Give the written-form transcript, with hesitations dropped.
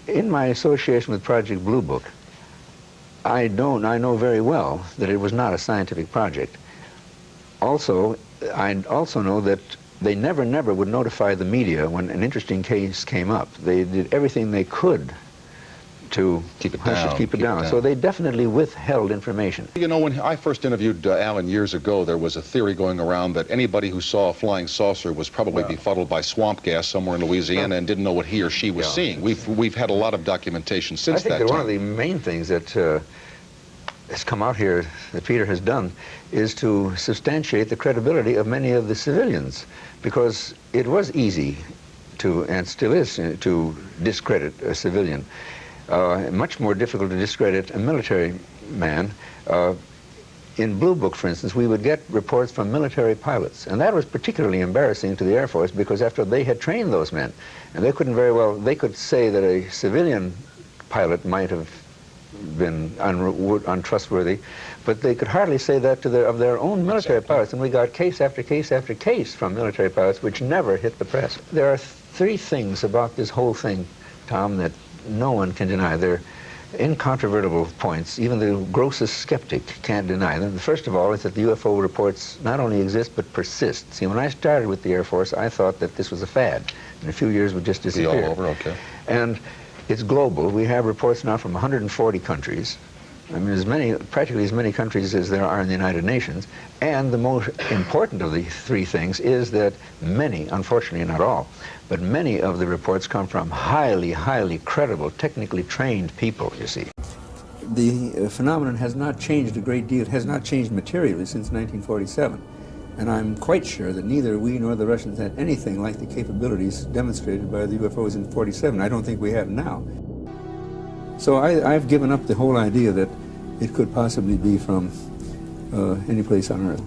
in my association with Project Blue Book, I know very well that it was not a scientific project. Also, I also know that they never would notify the media when an interesting case came up. They did everything they could to keep it down. So they definitely withheld information. You know, when I first interviewed Alan years ago, there was a theory going around that anybody who saw a flying saucer was probably befuddled by swamp gas somewhere in Louisiana and didn't know what he or she was seeing. We've had a lot of documentation since that time. I think that one of the main things that has come out here that Peter has done is to substantiate the credibility of many of the civilians, because it was easy to, and still is, to discredit a civilian. Much more difficult to discredit a military man. In Blue Book, for instance, we would get reports from military pilots, and that was particularly embarrassing to the Air Force, because after they had trained those men, and they couldn't very well, they could say that a civilian pilot might have been untrustworthy, but they could hardly say that to their own military pilots, and we got case after case after case from military pilots which never hit the press. There are three things about this whole thing, Tom, that no one can deny. They're incontrovertible points. Even the grossest skeptic can't deny them. The first of all is that the UFO reports not only exist but persist. See, when I started with the Air Force, I thought that this was a fad. In a few years would just disappear. Be all over, okay. And it's global. We have reports now from 140 countries. I mean, practically as many countries as there are in the United Nations. And the most important of the three things is that many, unfortunately not all, but many of the reports come from highly, highly credible, technically trained people, you see. The phenomenon has not changed a great deal. It has not changed materially since 1947. And I'm quite sure that neither we nor the Russians had anything like the capabilities demonstrated by the UFOs in 47. I don't think we have now. So I've given up the whole idea that it could possibly be from any place on Earth.